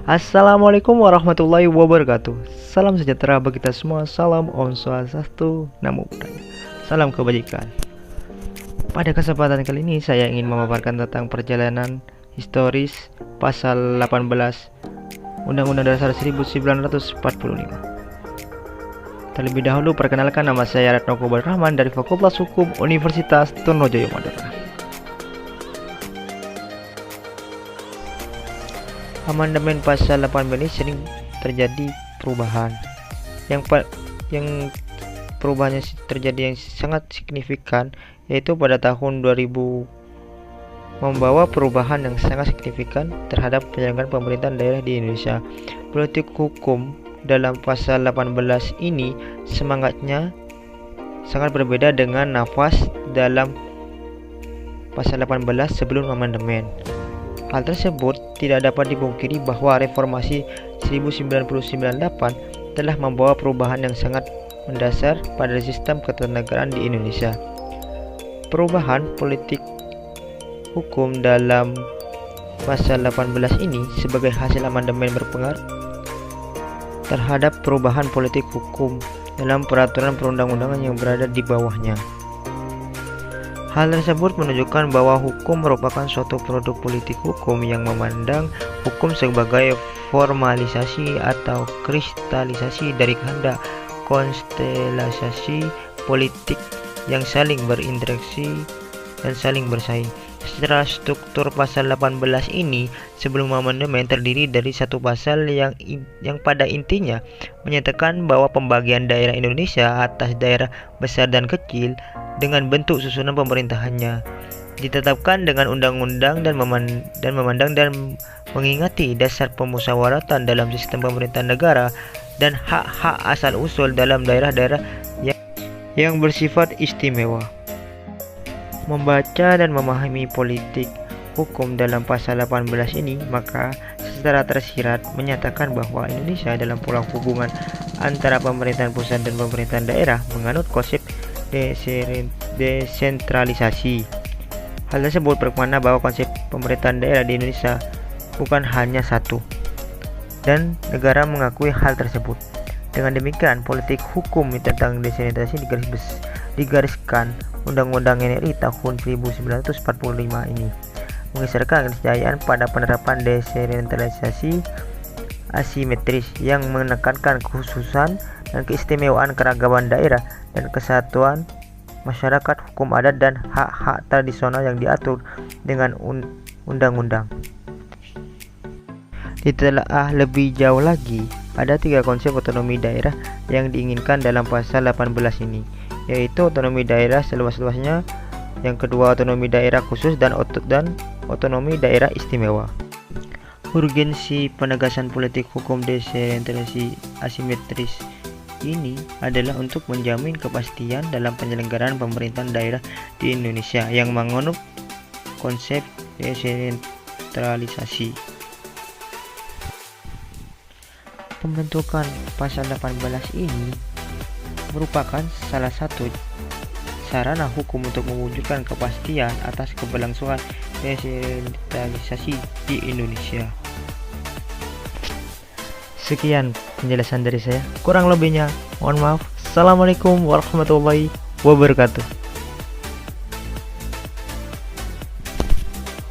Assalamualaikum warahmatullahi wabarakatuh. Salam sejahtera bagi kita semua. Salam Om Swastiastu, Namo Buddhaya. Salam kebajikan. Pada kesempatan kali ini saya ingin memaparkan tentang perjalanan historis pasal 18 Undang-Undang Dasar 1945. Terlebih dahulu perkenalkan, nama saya Retno Kobar Rahman dari Fakultas Hukum Universitas Trunojoyo Madura. Amandemen pasal 18 ini sering terjadi perubahan. Yang perubahannya terjadi yang sangat signifikan, yaitu pada tahun 2000 membawa perubahan yang sangat signifikan terhadap penyelenggaraan pemerintahan daerah di Indonesia. Politik hukum dalam pasal 18 ini semangatnya sangat berbeda dengan nafas dalam pasal 18 sebelum amandemen. Hal tersebut tidak dapat dipungkiri bahwa reformasi 1998 telah membawa perubahan yang sangat mendasar pada sistem ketatanegaraan di Indonesia. Perubahan politik hukum dalam pasal 18 ini sebagai hasil amandemen berpengaruh terhadap perubahan politik hukum dalam peraturan perundang-undangan yang berada di bawahnya. Hal tersebut menunjukkan bahwa hukum merupakan suatu produk politik hukum yang memandang hukum sebagai formalisasi atau kristalisasi dari kehendak konstelasi politik yang saling berinteraksi dan saling bersaing. Secara struktur pasal 18 ini sebelum amandemen terdiri dari satu pasal yang pada intinya menyatakan bahwa pembagian daerah Indonesia atas daerah besar dan kecil dengan bentuk susunan pemerintahannya ditetapkan dengan undang-undang dan memandang dan mengingati dasar pemusyawaratan dalam sistem pemerintahan negara dan hak-hak asal-usul dalam daerah-daerah yang bersifat istimewa. Membaca dan memahami politik hukum dalam pasal 18 ini, maka secara tersirat menyatakan bahwa Indonesia dalam pola hubungan antara pemerintahan pusat dan pemerintahan daerah menganut konsep desentralisasi. Hal tersebut bermakna bahwa konsep pemerintahan daerah di Indonesia bukan hanya satu, dan negara mengakui hal tersebut. Dengan demikian, politik hukum tentang desentralisasi digariskan Undang-Undang NRI tahun 1945 ini mengisyaratkan kejayaan pada penerapan desentralisasi asimetris yang menekankan kekhususan dan keistimewaan keragaman daerah dan kesatuan masyarakat, hukum adat, dan hak-hak tradisional yang diatur dengan undang-undang. Ditelaah lebih jauh lagi, ada tiga konsep otonomi daerah yang diinginkan dalam pasal 18 ini, yaitu otonomi daerah seluas-luasnya, yang kedua otonomi daerah khusus, dan otonomi daerah istimewa. Urgensi penegasan politik hukum desentralisasi asimetris ini adalah untuk menjamin kepastian dalam penyelenggaraan pemerintahan daerah di Indonesia yang menganut konsep desentralisasi. Pembentukan pasal 18 ini merupakan salah satu sarana hukum untuk mewujudkan kepastian atas keberlangsungan desentralisasi di Indonesia. Sekian penjelasan dari saya, kurang lebihnya mohon maaf. Assalamualaikum warahmatullahi wabarakatuh.